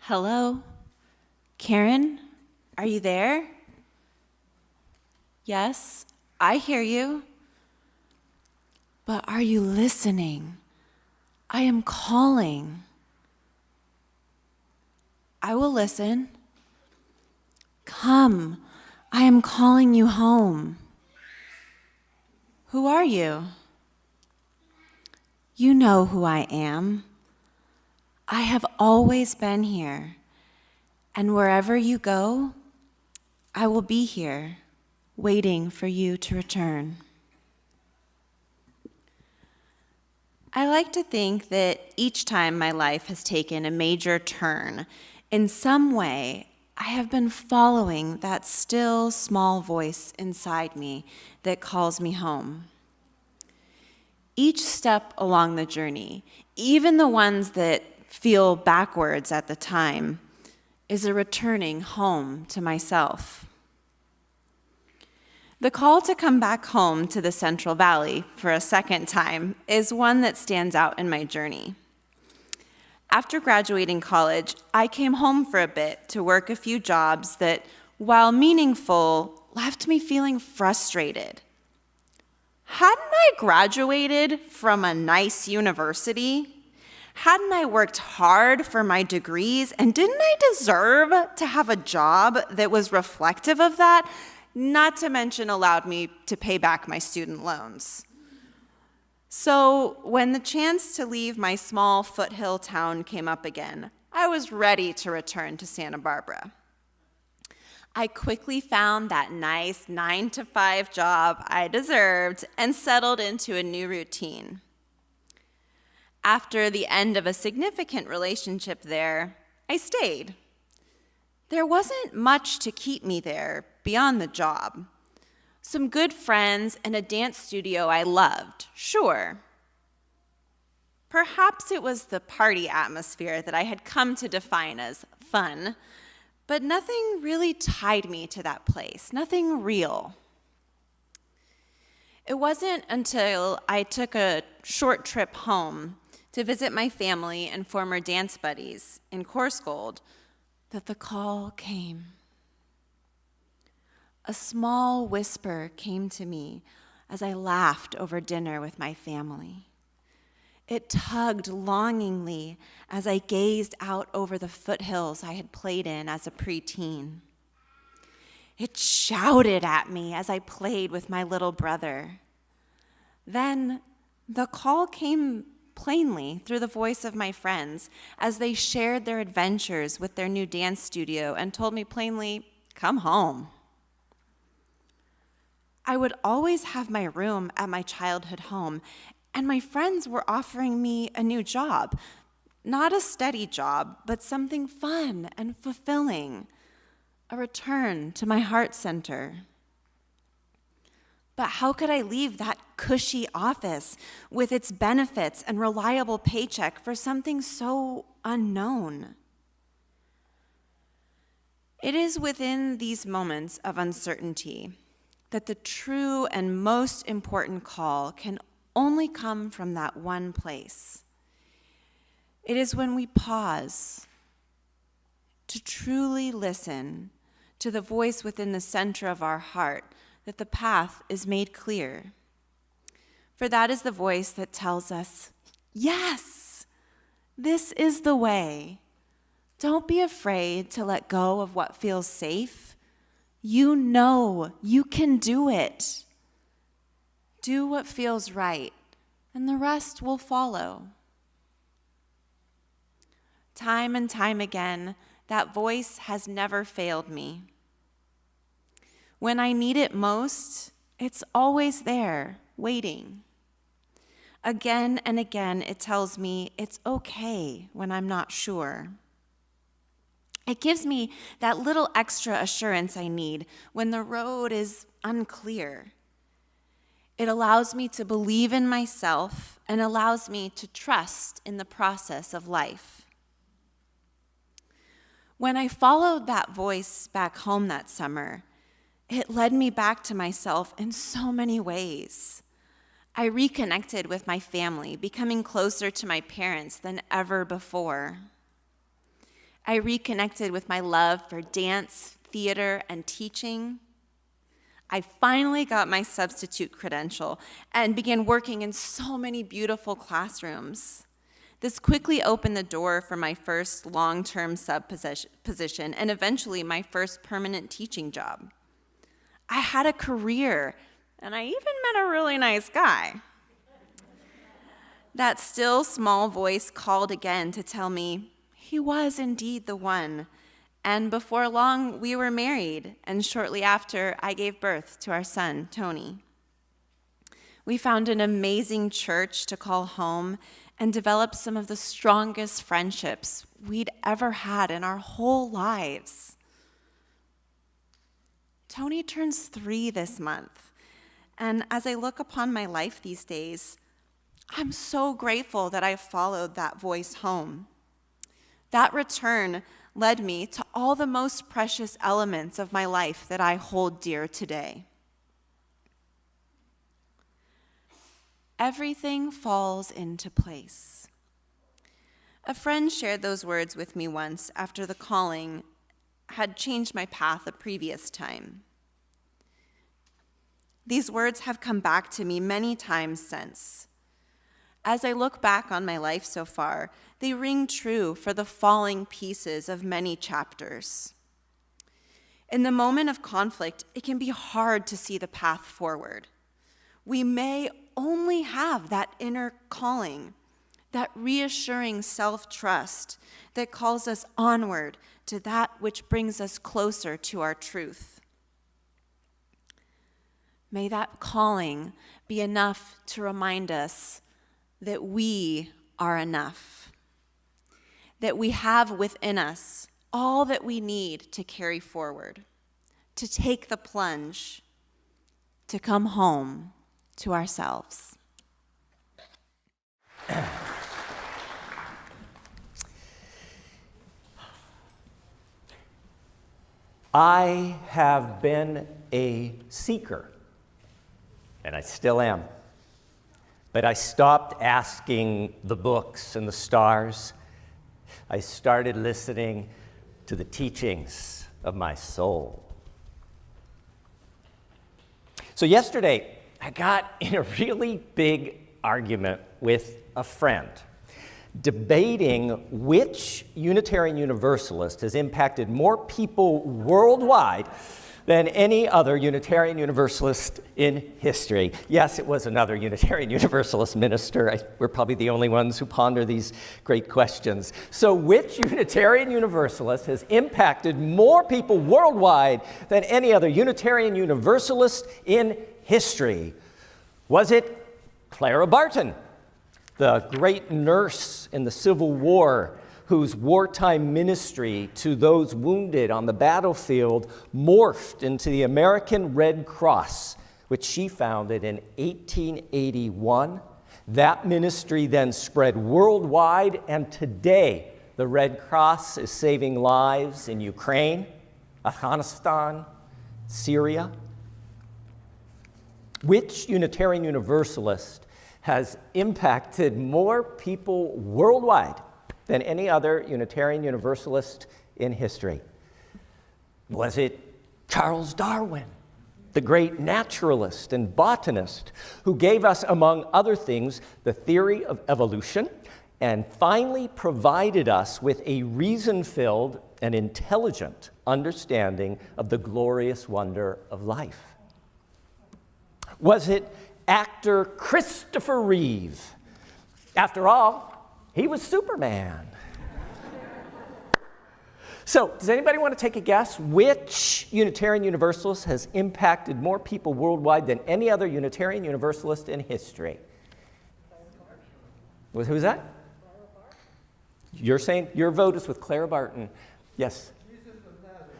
Hello? Karen? Are you there? Yes, I hear you. But are you listening? I am calling. I will listen. Come, I am calling you home. Who are you? You know who I am. I have always been here, and wherever you go, I will be here, waiting for you to return. I like to think that each time my life has taken a major turn, in some way, I have been following that still small voice inside me that calls me home. Each step along the journey, even the ones that feel backwards at the time, is a returning home to myself. The call to come back home to the Central Valley for a second time is one that stands out in my journey. After graduating college, I came home for a bit to work a few jobs that, while meaningful, left me feeling frustrated. Hadn't I graduated from a nice university? Hadn't I worked hard for my degrees? And didn't I deserve to have a job that was reflective of that? Not to mention allowed me to pay back my student loans. So when the chance to leave my small foothill town came up again, I was ready to return to Santa Barbara. I quickly found that nice 9-to-5 job I deserved and settled into a new routine. After the end of a significant relationship there, I stayed. There wasn't much to keep me there beyond the job. Some good friends and a dance studio I loved, sure. Perhaps it was the party atmosphere that I had come to define as fun, but nothing really tied me to that place, nothing real. It wasn't until I took a short trip home to visit my family and former dance buddies in Coarse Gold that the call came. A small whisper came to me as I laughed over dinner with my family. It tugged longingly as I gazed out over the foothills I had played in as a preteen. It shouted at me as I played with my little brother. Then the call came plainly through the voice of my friends as they shared their adventures with their new dance studio and told me plainly, "Come home." I would always have my room at my childhood home, and my friends were offering me a new job. Not a steady job, but something fun and fulfilling, a return to my heart center. But how could I leave that cushy office with its benefits and reliable paycheck for something so unknown? It is within these moments of uncertainty that the true and most important call can only come from that one place. It is when we pause to truly listen to the voice within the center of our heart that the path is made clear. For that is the voice that tells us, yes, this is the way. Don't be afraid to let go of what feels safe. You know you can do it. Do what feels right, and the rest will follow. Time and time again, that voice has never failed me. When I need it most, it's always there, waiting. Again and again, it tells me it's okay when I'm not sure. It gives me that little extra assurance I need when the road is unclear. It allows me to believe in myself and allows me to trust in the process of life. When I followed that voice back home that summer, it led me back to myself in so many ways. I reconnected with my family, becoming closer to my parents than ever before. I reconnected with my love for dance, theater, and teaching. I finally got my substitute credential and began working in so many beautiful classrooms. This quickly opened the door for my first long-term sub position and eventually my first permanent teaching job. I had a career, and I even met a really nice guy. That still small voice called again to tell me he was indeed the one. And before long, we were married, and shortly after, I gave birth to our son, Tony. We found an amazing church to call home and developed some of the strongest friendships we'd ever had in our whole lives. Tony turns 3 this month, and as I look upon my life these days, I'm so grateful that I followed that voice home. That return led me to all the most precious elements of my life that I hold dear today. Everything falls into place. A friend shared those words with me once after the calling had changed my path a previous time. These words have come back to me many times since. As I look back on my life so far, they ring true for the falling pieces of many chapters. In the moment of conflict, it can be hard to see the path forward. We may only have that inner calling, that reassuring self-trust that calls us onward to that which brings us closer to our truth. May that calling be enough to remind us that we are enough, that we have within us all that we need to carry forward, to take the plunge, to come home to ourselves. I have been a seeker, and I still am. But I stopped asking the books and the stars. I started listening to the teachings of my soul. So yesterday, I got in a really big argument with a friend, debating which Unitarian Universalist has impacted more people worldwide than any other Unitarian Universalist in history. Yes, it was another Unitarian Universalist minister. We're probably the only ones who ponder these great questions. So which Unitarian Universalist has impacted more people worldwide than any other Unitarian Universalist in history? Was it Clara Barton, the great nurse in the Civil War, whose wartime ministry to those wounded on the battlefield morphed into the American Red Cross, which she founded in 1881. That ministry then spread worldwide, and today the Red Cross is saving lives in Ukraine, Afghanistan, Syria. Which Unitarian Universalist has impacted more people worldwide than any other Unitarian Universalist in history? Was it Charles Darwin, the great naturalist and botanist who gave us, among other things, the theory of evolution and finally provided us with a reason-filled and intelligent understanding of the glorious wonder of life? Was it actor Christopher Reeve? After all, he was Superman. So, does anybody want to take a guess which Unitarian Universalist has impacted more people worldwide than any other Unitarian Universalist in history? Who's that? You're saying your vote is with Clara Barton. Yes?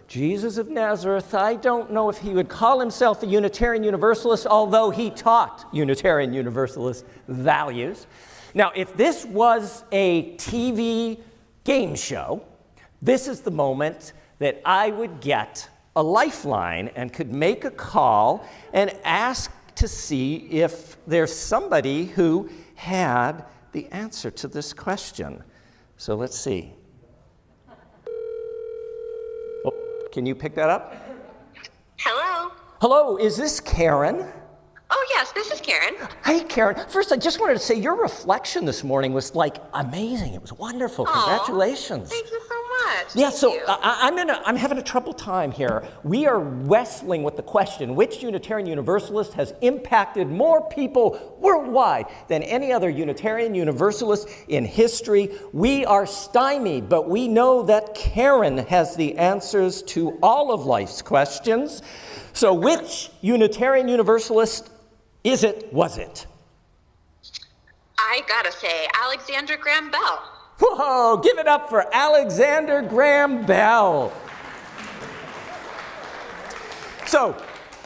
Jesus of Nazareth. I don't know if he would call himself a Unitarian Universalist, although he taught Unitarian Universalist values. Now, if this was a TV game show, this is the moment that I would get a lifeline and could make a call and ask to see if there's somebody who had the answer to this question. So let's see. Can you pick that up? Hello. Hello, is this Karen? Oh, yes, this is Karen. Hey, Karen. First, I just wanted to say your reflection this morning was like amazing. It was wonderful. Aw, Congratulations. Thank you so much. Yeah, Thank so you. I'm having a trouble time here. We are wrestling with the question, which Unitarian Universalist has impacted more people worldwide than any other Unitarian Universalist in history? We are stymied, but we know that Karen has the answers to all of life's questions. So which Unitarian Universalist was it? I gotta say, Alexander Graham Bell. Whoa, give it up for Alexander Graham Bell. So,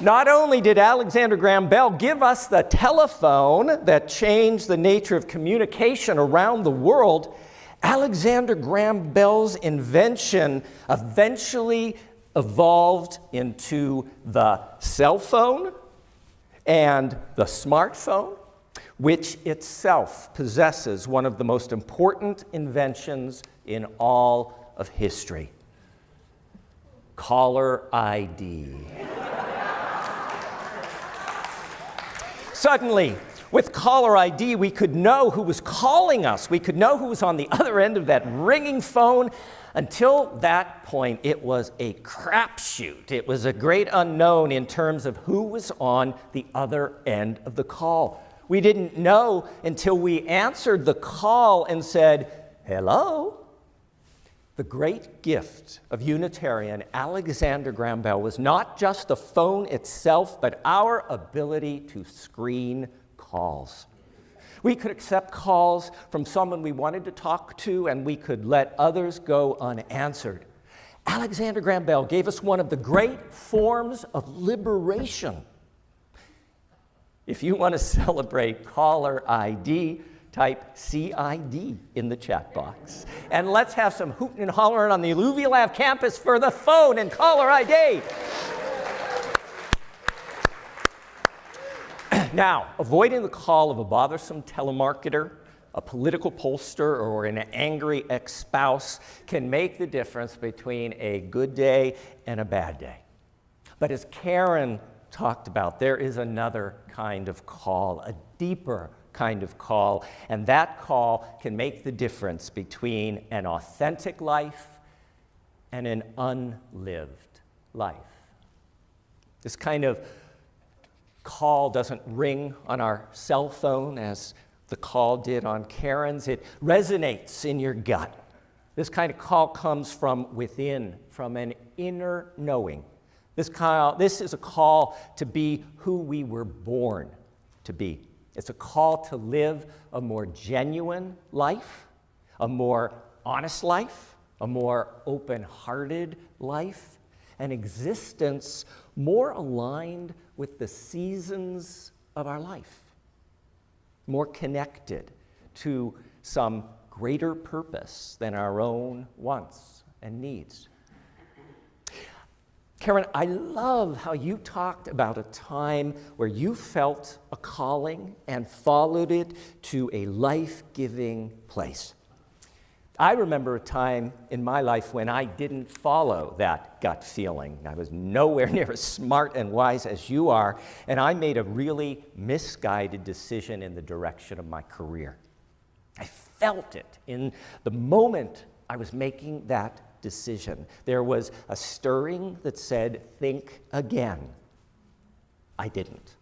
not only did Alexander Graham Bell give us the telephone that changed the nature of communication around the world, Alexander Graham Bell's invention eventually evolved into the cell phone and the smartphone, which itself possesses one of the most important inventions in all of history: caller ID. Suddenly, with caller ID, we could know who was calling us. We could know who was on the other end of that ringing phone. Until that point, it was a crapshoot. It was a great unknown in terms of who was on the other end of the call. We didn't know until we answered the call and said, "Hello." The great gift of Unitarian Alexander Graham Bell was not just the phone itself, but our ability to screen calls. We could accept calls from someone we wanted to talk to, and we could let others go unanswered. Alexander Graham Bell gave us one of the great forms of liberation. If you want to celebrate caller ID, type CID in the chat box. And let's have some hooting and hollering on the Alluvial Ave campus for the phone and caller ID. Now, avoiding the call of a bothersome telemarketer, a political pollster, or an angry ex-spouse can make the difference between a good day and a bad day. But as Karen talked about, there is another kind of call, a deeper kind of call, and that call can make the difference between an authentic life and an unlived life. This kind of call doesn't ring on our cell phone as the call did on Karen's. It resonates in your gut. This kind of call comes from within, from an inner knowing. This is a call to be who we were born to be. It's a call to live a more genuine life, a more honest life, a more open-hearted life, an existence more aligned with the seasons of our life, more connected to some greater purpose than our own wants and needs. Karen, I love how you talked about a time where you felt a calling and followed it to a life-giving place. I remember a time in my life when I didn't follow that gut feeling. I was nowhere near as smart and wise as you are, and I made a really misguided decision in the direction of my career. I felt it in the moment I was making that decision. There was a stirring that said, "Think again." I didn't.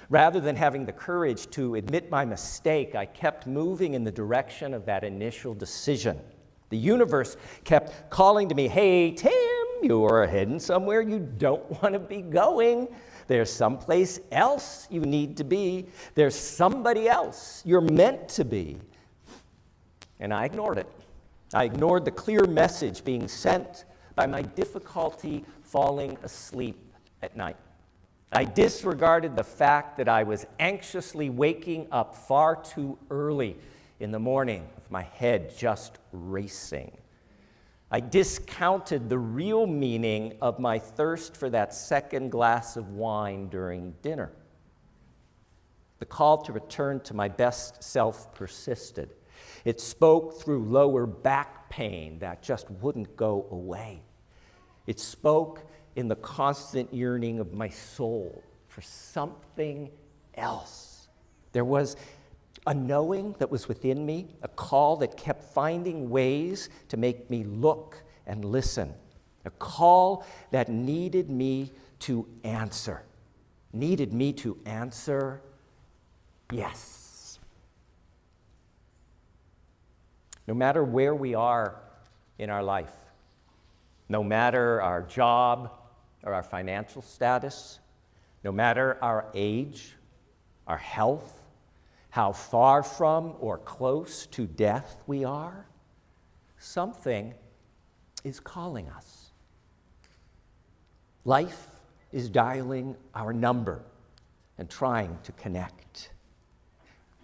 Rather than having the courage to admit my mistake, I kept moving in the direction of that initial decision. The universe kept calling to me, "Hey, Tim, you're heading somewhere you don't want to be going. There's someplace else you need to be. There's somebody else you're meant to be." And I ignored it. I ignored the clear message being sent by my difficulty falling asleep at night. I disregarded the fact that I was anxiously waking up far too early in the morning with my head just racing. I discounted the real meaning of my thirst for that second glass of wine during dinner. The call to return to my best self persisted. It spoke through lower back pain that just wouldn't go away. It spoke in the constant yearning of my soul for something else. There was a knowing that was within me, a call that kept finding ways to make me look and listen, a call that needed me to answer yes. No matter where we are in our life, no matter our job or our financial status, no matter our age, our health, how far from or close to death we are, something is calling us. Life is dialing our number and trying to connect.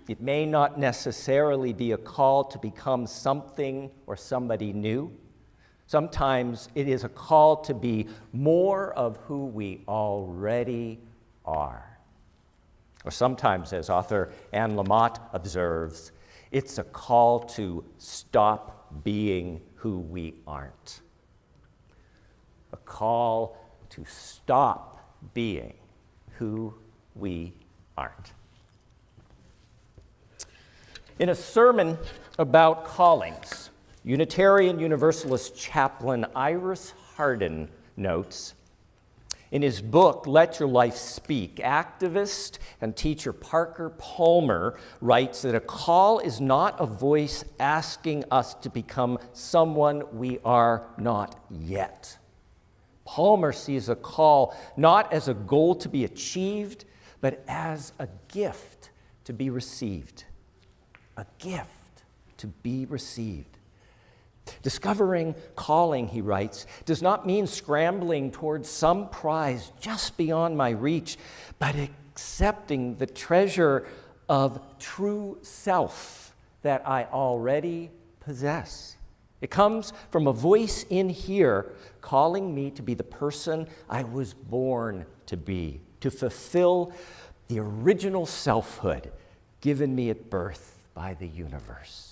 It may not necessarily be a call to become something or somebody new. Sometimes it is a call to be more of who we already are. Or sometimes, as author Anne Lamott observes, it's a call to stop being who we aren't. A call to stop being who we aren't. In a sermon about callings, Unitarian Universalist chaplain Iris Hardin notes, in his book, Let Your Life Speak, activist and teacher Parker Palmer writes that a call is not a voice asking us to become someone we are not yet. Palmer sees a call not as a goal to be achieved, but as a gift to be received. A gift to be received. Discovering calling, he writes, does not mean scrambling towards some prize just beyond my reach, but accepting the treasure of true self that I already possess. It comes from a voice in here calling me to be the person I was born to be, to fulfill the original selfhood given me at birth by the universe.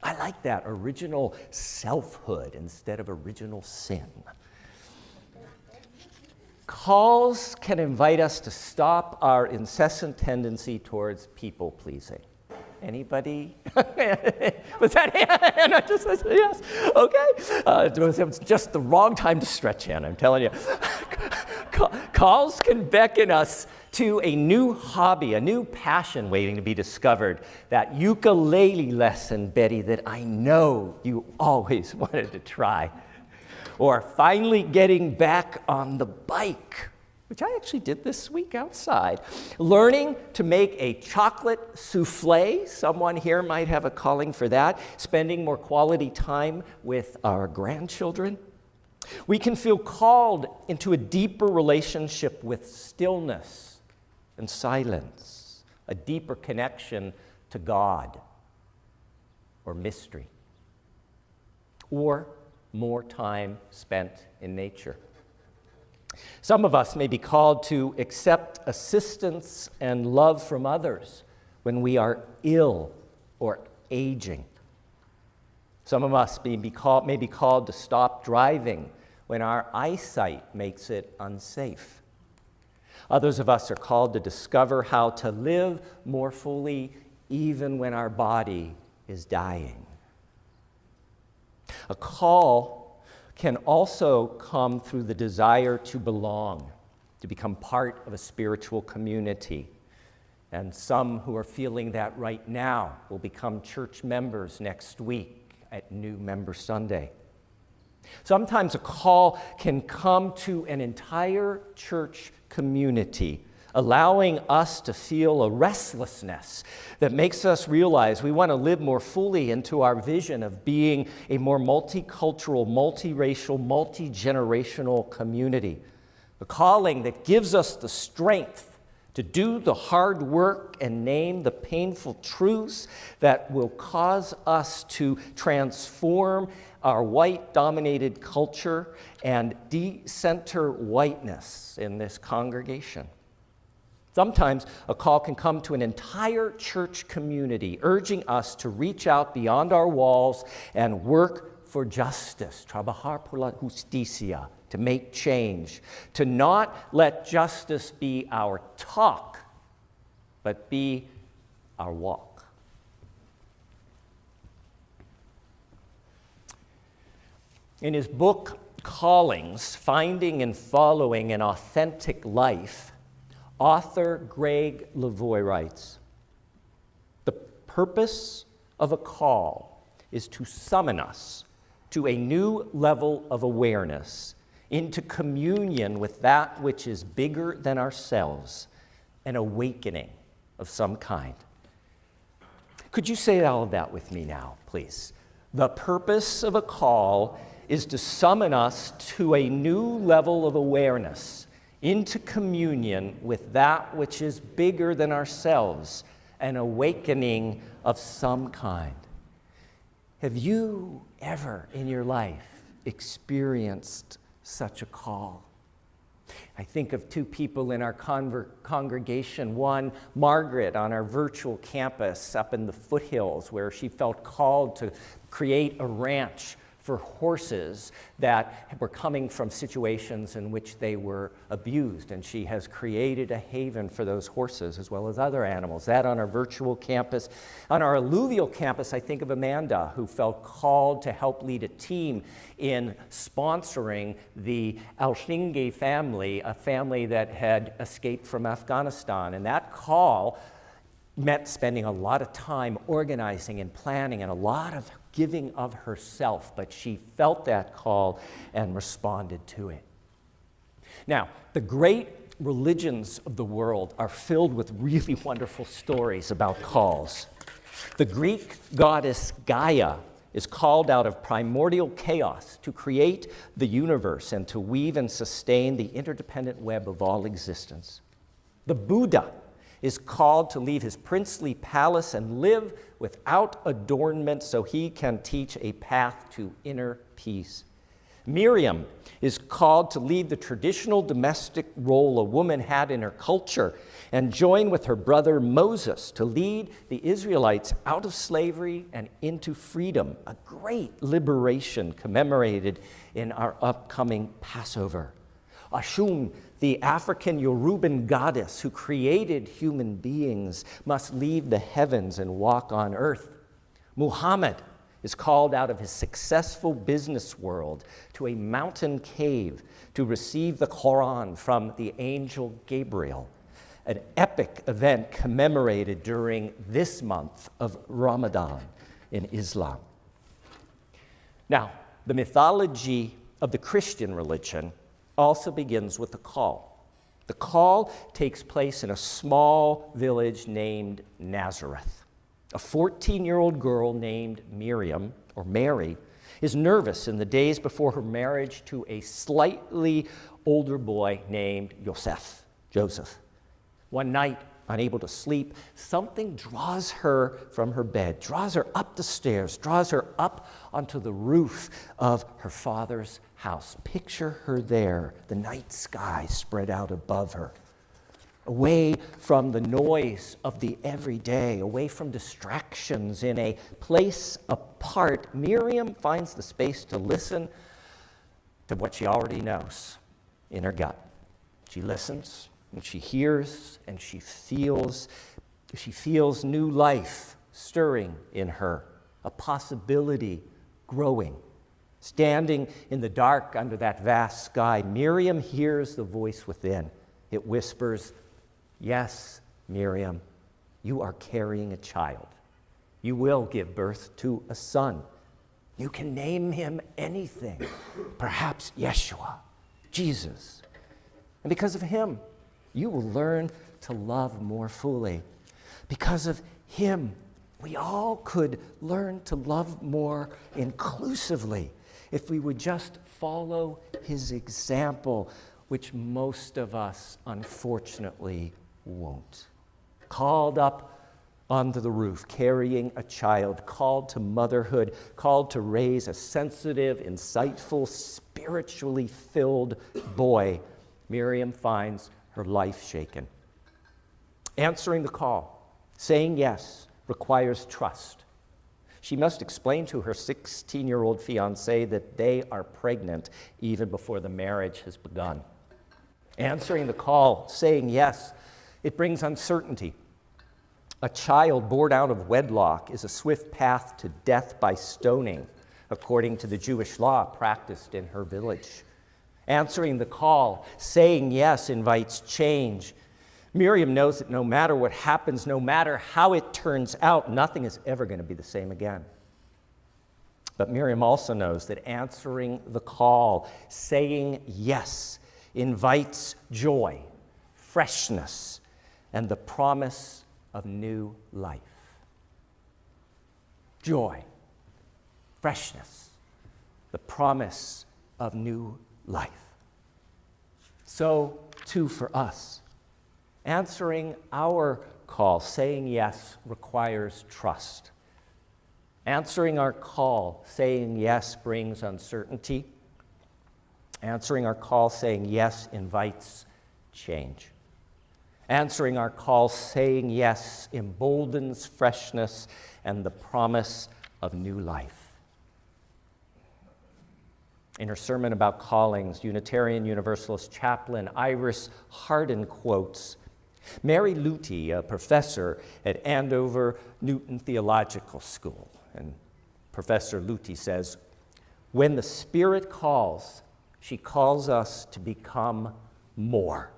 I like that, original selfhood instead of original sin. Calls can invite us to stop our incessant tendency towards people-pleasing. Anybody? Was that Hannah? Just yes. Okay. It was just the wrong time to stretch, Hannah, I'm telling you. Calls can beckon us to a new hobby, a new passion waiting to be discovered. That ukulele lesson, Betty, that I know you always wanted to try. Or finally getting back on the bike, which I actually did this week outside. Learning to make a chocolate souffle. Someone here might have a calling for that. Spending more quality time with our grandchildren. We can feel called into a deeper relationship with stillness and silence, a deeper connection to God or mystery, or more time spent in nature. Some of us may be called to accept assistance and love from others when we are ill or aging. Some of us may be called to stop driving when our eyesight makes it unsafe. Others of us are called to discover how to live more fully even when our body is dying. A call can also come through the desire to belong, to become part of a spiritual community. And some who are feeling that right now will become church members next week at New Member Sunday. Sometimes a call can come to an entire church community, allowing us to feel a restlessness that makes us realize we want to live more fully into our vision of being a more multicultural, multiracial, multi-generational community. A calling that gives us the strength to do the hard work and name the painful truths that will cause us to transform our white-dominated culture and de-center whiteness in this congregation. Sometimes a call can come to an entire church community, urging us to reach out beyond our walls and work for justice, trabajar por la justicia, to make change, to not let justice be our talk, but be our walk. In his book, Callings, Finding and Following an Authentic Life, author Greg Lavoie writes, "The purpose of a call is to summon us to a new level of awareness, into communion with that which is bigger than ourselves, an awakening of some kind." Could you say all of that with me now, please? The purpose of a call is to summon us to a new level of awareness, into communion with that which is bigger than ourselves, an awakening of some kind. Have you ever in your life experienced such a call? I think of two people in our congregation. One, Margaret, on our virtual campus up in the foothills, where she felt called to create a ranch for horses that were coming from situations in which they were abused. And she has created a haven for those horses as well as other animals. That on our virtual campus. On our Alluvial campus, I think of Amanda, who felt called to help lead a team in sponsoring the Al-Shinge family, a family that had escaped from Afghanistan. And that call meant spending a lot of time organizing and planning and a lot of giving of herself, but she felt that call and responded to it. Now, the great religions of the world are filled with really wonderful stories about calls. The Greek goddess Gaia is called out of primordial chaos to create the universe and to weave and sustain the interdependent web of all existence. The Buddha is called to leave his princely palace and live without adornment so he can teach a path to inner peace. Miriam is called to lead the traditional domestic role a woman had in her culture and join with her brother Moses to lead the Israelites out of slavery and into freedom, a great liberation commemorated in our upcoming Passover. Ashun, the African Yoruban goddess who created human beings, must leave the heavens and walk on earth. Muhammad is called out of his successful business world to a mountain cave to receive the Quran from the angel Gabriel, an epic event commemorated during this month of Ramadan in Islam. Now, the mythology of the Christian religion also begins with a call. The call takes place in a small village named Nazareth. A 14-year-old girl named Miriam, or Mary, is nervous in the days before her marriage to a slightly older boy named Joseph. One night, unable to sleep, something draws her from her bed, draws her up the stairs, draws her up onto the roof of her father's house. Picture her there, the night sky spread out above her, away from the noise of the everyday, away from distractions, in a place apart. Miriam finds the space to listen to what she already knows in her gut. She listens, and she hears, and she feels new life stirring in her, a possibility growing. Standing in the dark under that vast sky, Miriam hears the voice within. It whispers, "Yes, Miriam, you are carrying a child. You will give birth to a son. You can name him anything, perhaps Yeshua, Jesus. And because of him, you will learn to love more fully. Because of him, we all could learn to love more inclusively if we would just follow his example, which most of us, unfortunately, won't." Called up onto the roof, carrying a child, called to motherhood, called to raise a sensitive, insightful, spiritually filled boy, Miriam finds her life shaken. Answering the call, saying yes, requires trust. She must explain to her 16-year-old fiancé that they are pregnant even before the marriage has begun. Answering the call, saying yes, it brings uncertainty. A child born out of wedlock is a swift path to death by stoning, according to the Jewish law practiced in her village. Answering the call, saying yes, invites change. Miriam knows that no matter what happens, no matter how it turns out, nothing is ever going to be the same again. But Miriam also knows that answering the call, saying yes, invites joy, freshness, and the promise of new life. Joy, freshness, the promise of new life. So, too, for us. Answering our call, saying yes, requires trust. Answering our call, saying yes, brings uncertainty. Answering our call, saying yes, invites change. Answering our call, saying yes, emboldens freshness and the promise of new life. In her sermon about callings, Unitarian Universalist chaplain Iris Harden quotes Mary Luty, a professor at Andover Newton Theological School. And Professor Luty says, "When the Spirit calls, she calls us to become more.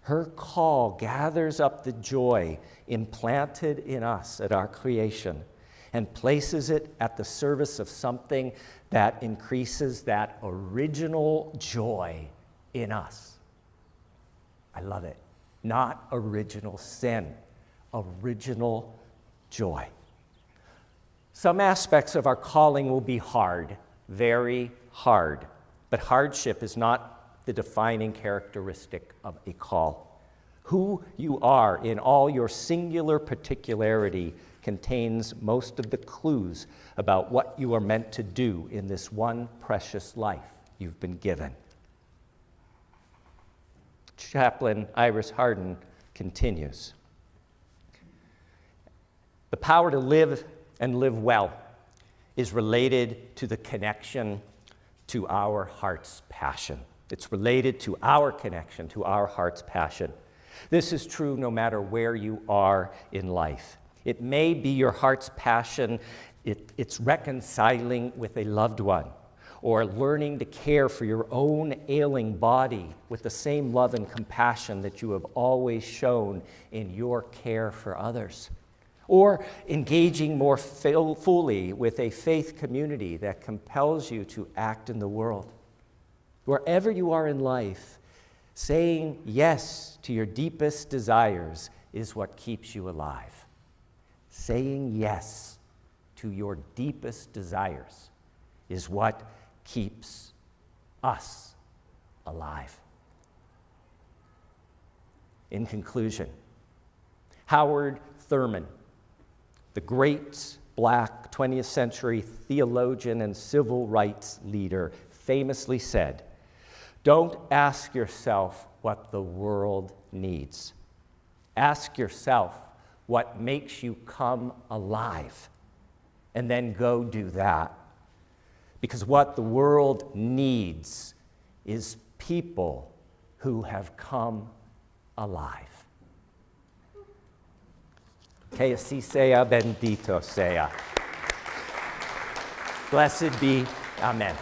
Her call gathers up the joy implanted in us at our creation and places it at the service of something that increases that original joy in us." I love it. Not original sin, original joy. Some aspects of our calling will be hard, very hard, but hardship is not the defining characteristic of a call. Who you are in all your singular particularity contains most of the clues about what you are meant to do in this one precious life you've been given. Chaplain Iris Harden continues. The power to live and live well is related to the connection to our heart's passion. It's related to our connection to our heart's passion. This is true no matter where you are in life. It may be your heart's passion, it's reconciling with a loved one, or learning to care for your own ailing body with the same love and compassion that you have always shown in your care for others, or engaging more fully with a faith community that compels you to act in the world. Wherever you are in life, saying yes to your deepest desires is what keeps you alive. Saying yes to your deepest desires is what keeps us alive. In conclusion, Howard Thurman, the great Black 20th century theologian and civil rights leader, famously said, "Don't ask yourself what the world needs. Ask yourself what makes you come alive, and then go do that. Because what the world needs is people who have come alive." Que así sea, bendito sea. Blessed be, amen.